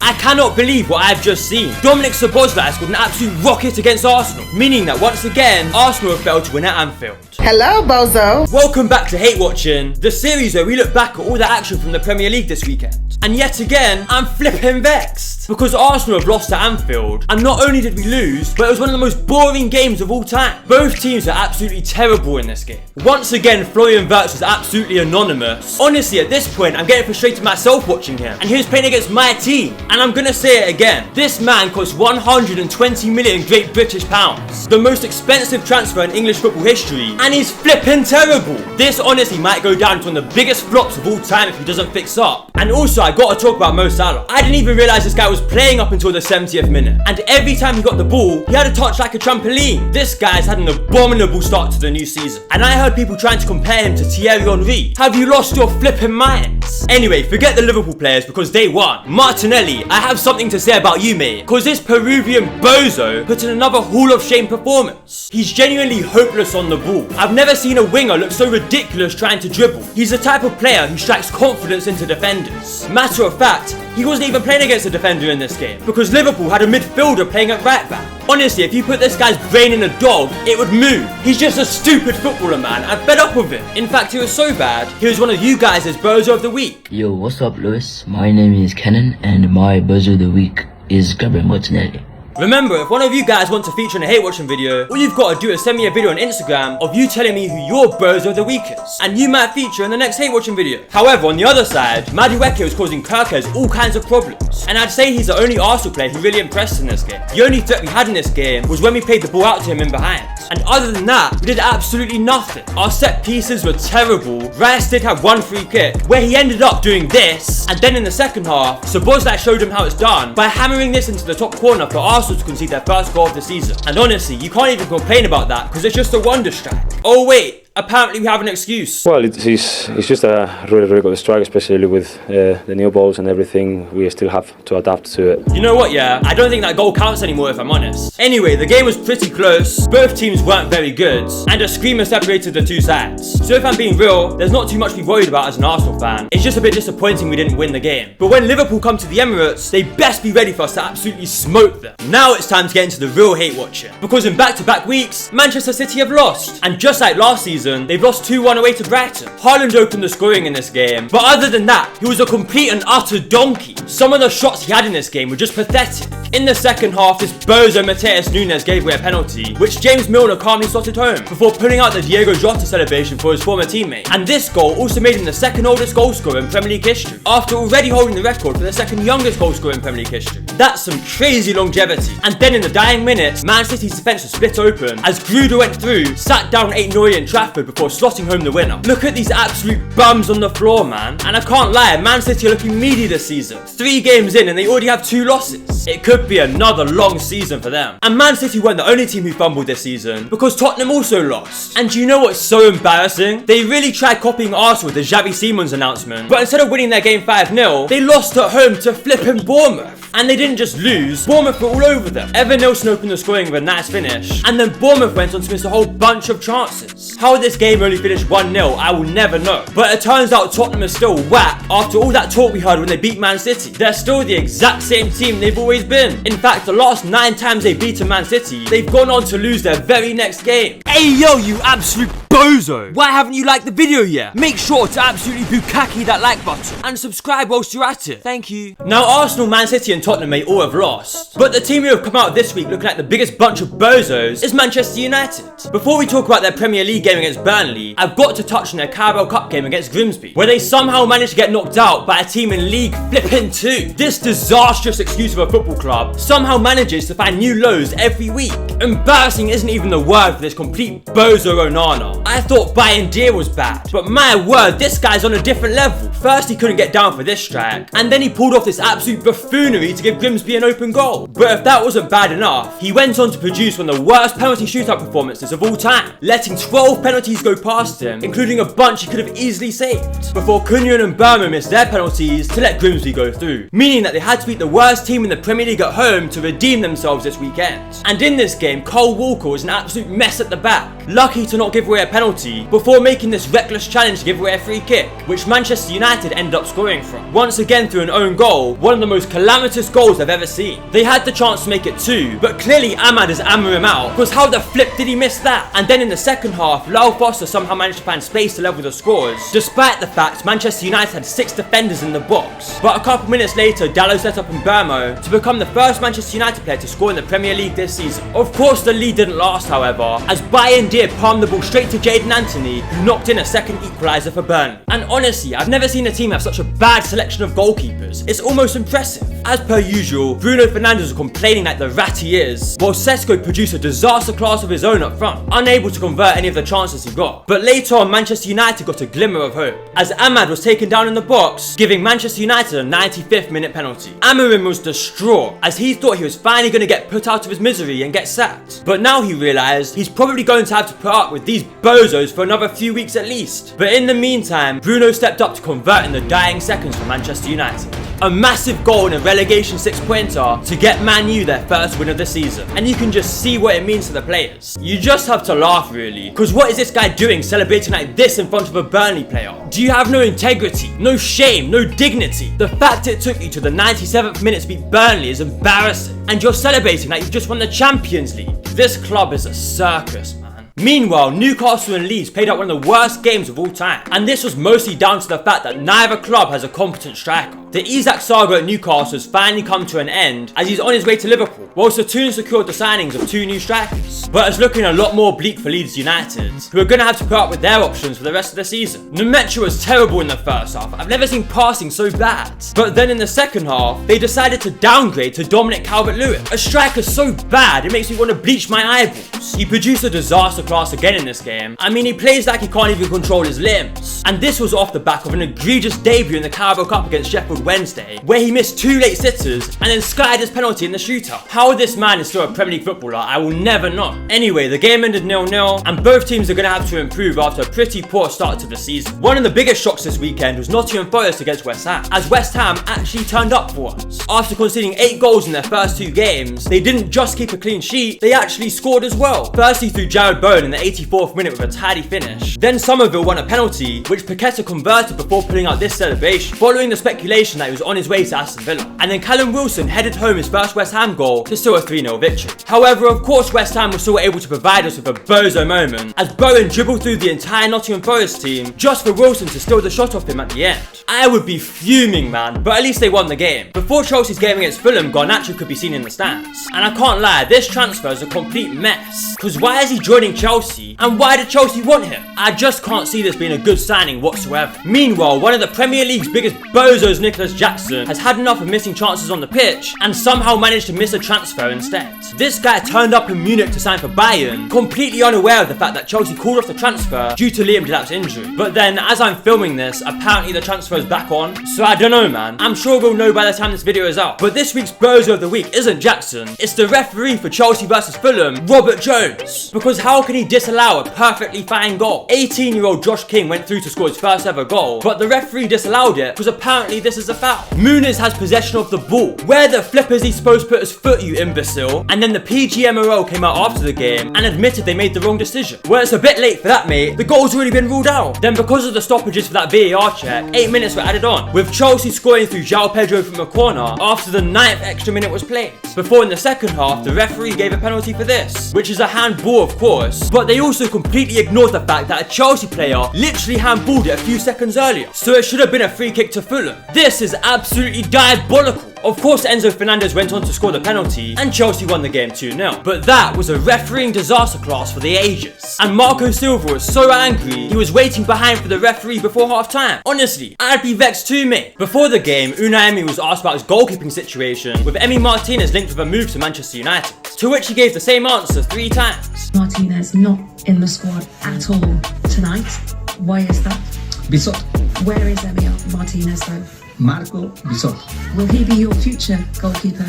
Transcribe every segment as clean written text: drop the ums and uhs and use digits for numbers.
I cannot believe what I've just seen. Szbozslai scored an absolute rocket against Arsenal, meaning that once again, Arsenal have failed to win at Anfield. Hello, bozo. Welcome back to Hate Watching, the series where we look back at all the action from the Premier League this weekend. And yet again, I'm flipping vexed because Arsenal have lost at Anfield, and not only did we lose, but it was one of the most boring games of all time. Both teams are absolutely terrible in this game. Once again, Florian Wirtz was absolutely anonymous. Honestly, at this point, I'm getting frustrated myself watching him, and he was playing against my team. And I'm gonna say it again, this man cost 120 million Great British pounds, the most expensive transfer in English football history, and he's flipping terrible. This honestly might go down to one of the biggest flops of all time if he doesn't fix up. And also, I gotta talk about Mo Salah. I didn't even realise this guy was playing up until the 70th minute, and every time he got the ball, he had a touch like a trampoline. This guy's had an abominable start to the new season, and I heard people trying to compare him to Thierry Henry. Have you lost your flipping minds? Anyway, forget the Liverpool players because they won. Martinelli, I have something to say about you, mate, because this Peruvian bozo put in another Hall of Shame performance. He's genuinely hopeless on the ball. I've never seen a winger look so ridiculous trying to dribble. He's the type of player who strikes confidence into defenders. Matter of fact, he wasn't even playing against a defender in this game because Liverpool had a midfielder playing at right back. Honestly, if you put this guy's brain in a dog, it would move. He's just a stupid footballer, man. I'm fed up with him. In fact, he was so bad, he was one of you guys' Bozo of the Week. Yo, what's up, Lewis? My name is Kenan, and my Bozo of the Week is Gabriel Martinelli. Remember, if one of you guys want to feature in a hate watching video, all you've got to do is send me a video on Instagram of you telling me who your Bozo of the Week is, and you might feature in the next hate watching video. However, on the other side, Madueke was causing Kirkes all kinds of problems, and I'd say he's the only Arsenal player who really impressed in this game. The only threat we had in this game was when we played the ball out to him in behind, and other than that, we did absolutely nothing. Our set pieces were terrible. Rice did have one free kick where he ended up doing this, and then in the second half, Szbozslai showed him how it's done by hammering this into the top corner for Arsenal to concede their first goal of the season. And honestly, you can't even complain about that because it's just a wonder strike. Oh wait, apparently we have an excuse. Well, it's just a really good strike, especially with the new balls and everything. We still have to adapt to it. You know what, yeah? I don't think that goal counts anymore if I'm honest. Anyway, the game was pretty close, both teams weren't very good, and a screamer separated the two sides. So if I'm being real, there's not too much to be worried about as an Arsenal fan. It's just a bit disappointing we didn't win the game. But when Liverpool come to the Emirates, they best be ready for us to absolutely smoke them. Now it's time to get into the real hate watching, because in back-to-back weeks, Manchester City have lost, and just like last season, they've lost 2-1 away to Brighton. Haaland opened the scoring in this game, but other than that, he was a complete and utter donkey. Some of the shots he had in this game were just pathetic. In the second half, this bozo Mateus Nunes gave away a penalty, which James Milner calmly slotted home, before pulling out the Diego Jota celebration for his former teammate. And this goal also made him the second oldest goal scorer in Premier League history, after already holding the record for the second youngest goal scorer in Premier League history. That's some crazy longevity. And then in the dying minutes, Man City's defence was split open, as Gruder went through, sat down 8-0 in Trafford before slotting home the winner. Look at these absolute bums on the floor, man. And I can't lie, Man City are looking meaty this season. 3 games in and they already have 2 losses. It could be another long season for them. And Man City weren't the only team who fumbled this season, because Tottenham also lost. And do you know what's so embarrassing? They really tried copying Arsenal with the Xavi Simons announcement, but instead of winning their game 5-0, they lost at home to flipping Bournemouth. And they didn't just lose, Bournemouth were all over them. Evan Nilsson opened the scoring with a nice finish, and then Bournemouth went on to miss a whole bunch of chances. How this game only finished 1-0, I will never know. But it turns out Tottenham is still whack after all that talk we heard when they beat Man City. They're still the exact same team they've always been. In fact, the last 9 times they've beaten Man City, they've gone on to lose their very next game. Hey yo, you absolute bozo! Why haven't you liked the video yet? Make sure to absolutely bukkake that like button and subscribe whilst you're at it. Thank you. Now Arsenal, Man City and Tottenham may all have lost, but the team who have come out this week looking like the biggest bunch of bozos is Manchester United. Before we talk about their Premier League game against Burnley, I've got to touch on their Carabao Cup game against Grimsby, where they somehow managed to get knocked out by a team in League flipping 2. This disastrous excuse of a football club somehow manages to find new lows every week. Embarrassing isn't even the word for this complete bozo Onana. I thought buying deer was bad, but my word, this guy's on a different level. First he couldn't get down for this strike, and then he pulled off this absolute buffoonery to give Grimsby an open goal. But if that wasn't bad enough, he went on to produce one of the worst penalty shootout performances of all time, letting 12 penalties go past him, including a bunch he could have easily saved, before Cunha and Burma missed their penalties to let Grimsby go through, meaning that they had to beat the worst team in the Premier League at home to redeem themselves this weekend. And in this game, Cole Walker was an absolute mess at the back, lucky to not give away a penalty penalty before making this reckless challenge to give away a free kick, which Manchester United ended up scoring from. Once again through an own goal, one of the most calamitous goals I've ever seen. They had the chance to make it 2, but clearly Ahmad has ammered him out, because how the flip did he miss that? And then in the second half, Lyle Foster somehow managed to find space to level the scores, despite the fact Manchester United had 6 defenders in the box. But a couple minutes later, Dalot set up Mbermo to become the first Manchester United player to score in the Premier League this season. Of course the lead didn't last, however, as Bayern did palm the ball straight to Jadon Anthony, who knocked in a second equaliser for Burnley. And honestly, I've never seen a team have such a bad selection of goalkeepers. It's almost impressive. As per usual, Bruno Fernandes was complaining like the rat he is, while Sesko produced a disaster class of his own up front, unable to convert any of the chances he got. But later on, Manchester United got a glimmer of hope, as Ahmad was taken down in the box, giving Manchester United a 95th minute penalty. Amorim was distraught, as he thought he was finally going to get put out of his misery and get sacked. But now he realised he's probably going to have to put up with these bozos for another few weeks at least. But in the meantime, Bruno stepped up to convert in the dying seconds for Manchester United. A massive goal in a relegation 6-pointer to get Man U their first win of the season. And you can just see what it means to the players. You just have to laugh really, because what is this guy doing celebrating like this in front of a Burnley player? Do you have no integrity, no shame, no dignity? The fact it took you to the 97th minute to beat Burnley is embarrassing. And you're celebrating like you've just won the Champions League. This club is a circus, man. Meanwhile, Newcastle and Leeds played out one of the worst games of all time, and this was mostly down to the fact that neither club has a competent striker. The Isak saga at Newcastle has finally come to an end, as he's on his way to Liverpool, whilst the Toon secured the signings of 2 new strikers. But it's looking a lot more bleak for Leeds United, who are going to have to put up with their options for the rest of the season. Nemecha was terrible in the first half. I've never seen passing so bad. But then in the second half, they decided to downgrade to Dominic Calvert-Lewin. A striker so bad, it makes me want to bleach my eyeballs. He produced a disaster class again in this game. I mean, he plays like he can't even control his limbs. And this was off the back of an egregious debut in the Carabao Cup against Sheffield Wednesday, where he missed 2 late sitters and then skied his penalty in the shootout. How this man is still a Premier League footballer, I will never know. Anyway, the game ended 0-0, and both teams are going to have to improve after a pretty poor start to the season. One of the biggest shocks this weekend was Nottingham Forest against West Ham, as West Ham actually turned up for once. After conceding 8 goals in their first 2 games, they didn't just keep a clean sheet, they actually scored as well. Firstly through Jared Bowen in the 84th minute with a tidy finish. Then Somerville won a penalty, which Paqueta converted before pulling out this celebration, following the speculation that he was on his way to Aston Villa. And then Callum Wilson headed home his first West Ham goal to seal a 3-0 victory. However, of course, West Ham was still able to provide us with a bozo moment, as Bowen dribbled through the entire Nottingham Forest team just for Wilson to steal the shot off him at the end. I would be fuming, man, but at least they won the game. Before Chelsea's game against Fulham, Garnacho could be seen in the stands. And I can't lie, this transfer is a complete mess. Cause why is he joining Chelsea? And why did Chelsea want him? I just can't see this being a good signing whatsoever. Meanwhile, one of the Premier League's biggest bozos, Nicholas Jackson, has had enough of missing chances on the pitch and somehow managed to miss a transfer instead. This guy turned up in Munich to sign for Bayern, completely unaware of the fact that Chelsea called off the transfer due to Liam Delap's injury. But then, as I'm filming this, apparently the transfer is back on, so I don't know, man. I'm sure we'll know by the time this video is out. But this week's bozo of the week isn't Jackson, it's the referee for Chelsea vs Fulham, Robert Jones. Because how can he disallow a perfectly fine goal? 18-year-old Josh King went through to score his first ever goal, but the referee disallowed it because apparently this is a foul. Muniz has possession of the ball. Where the flip is he supposed to put his foot, you imbecile? And then the PGMOL came out after the game and admitted they made the wrong decision. Well, it's a bit late for that, mate. The goal's already been ruled out. Then because of the stoppages for that VAR check, 8 minutes were added on, with Chelsea scoring through João Pedro from a corner after the 9th extra minute was played. Before in the second half, the referee gave a penalty for this, which is a handball of course, but they also completely ignored the fact that a Chelsea player literally handballed it a few seconds earlier, so it should have been a free kick to Fulham. This is absolutely diabolical. Of course, Enzo Fernandez went on to score the penalty, and Chelsea won the game 2-0. But that was a refereeing disaster class for the ages. And Marco Silva was so angry, he was waiting behind for the referee before half-time. Honestly, I'd be vexed too, mate. Before the game, Unai Emery was asked about his goalkeeping situation, with Emi Martinez linked with a move to Manchester United, to which he gave the same answer 3 times. Martinez not in the squad at all tonight. Why is that? Bissot. Where is Emi Martinez though? Marco Bissot. Will he be your future goalkeeper?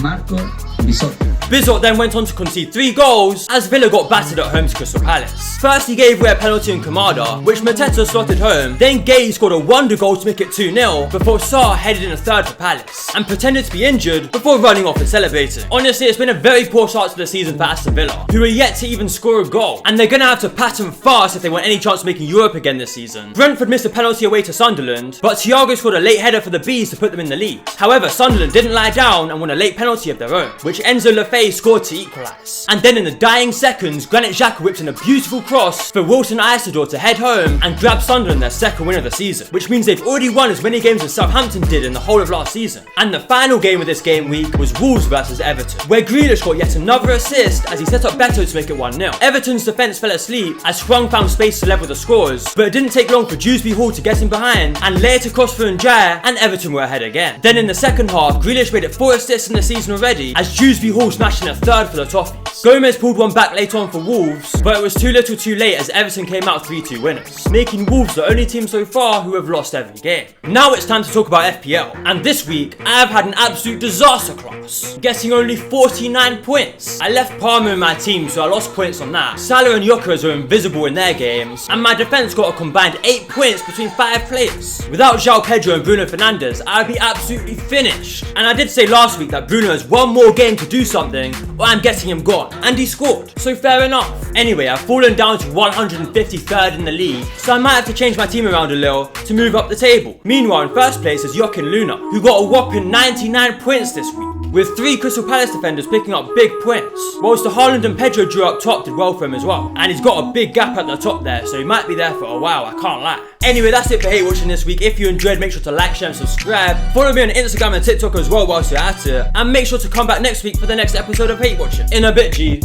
Marco Bisotto. Bizot then went on to concede 3 goals as Villa got battered at home to Crystal Palace. First he gave away a penalty in Kamada, which Mateta slotted home, then Gay scored a wonder goal to make it 2-0 before Sarr headed in a third for Palace and pretended to be injured before running off and celebrating. Honestly, it's been a very poor start to the season for Aston Villa, who are yet to even score a goal, and they're gonna have to pattern fast if they want any chance of making Europe again this season. Brentford missed a penalty away to Sunderland, but Thiago scored a late header for the Bees to put them in the lead. However, Sunderland didn't lie down and won a late penalty of their own, which Enzo Lefebvre scored to equalise. And then in the dying seconds, Granit Xhaka whipped in a beautiful cross for Wilson Isidore to head home and grab Sunderland their second win of the season, which means they've already won as many games as Southampton did in the whole of last season. And the final game of this game week was Wolves versus Everton, where Grealish got yet another assist as he set up Beto to make it 1-0. Everton's defence fell asleep as Sprung found space to level the scores, but it didn't take long for Dewsbury Hall to get in behind and lay it across for Njaya, and Everton were ahead again. Then in the second half, Grealish made it 4 assists in the season already as Dewsbury Hall smashed in a third for the Toffees. Gomez pulled one back later on for Wolves, but it was too little too late as Everton came out 3-2 winners, making Wolves the only team so far who have lost every game. Now it's time to talk about FPL, and this week I have had an absolute disaster class, getting only 49 points. I left Palmer in my team, so I lost points on that. Salah and Yokeres are invisible in their games, and my defence got a combined 8 points between 5 players. Without João Pedro and Bruno Fernandes, I would be absolutely finished. And I did say last week that Bruno has one more game to do something, or I'm getting him gone. And he scored, so fair enough. Anyway, I've fallen down to 153rd in the league, so I might have to change my team around a little to move up the table. Meanwhile, in first place is Joaquin Luna, who got a whopping 99 points this week, with 3 Crystal Palace defenders picking up big points, whilst the Haaland and Pedro drew up top did well for him as well, and he's got a big gap at the top there, so he might be there for a while, I can't lie. Anyway, that's it for Hate Watching this week. If you enjoyed, make sure to like, share and subscribe. Follow me on Instagram and TikTok as well whilst you're at it, and make sure to come back next week for the next episode of Hate Watching. In a bit, G.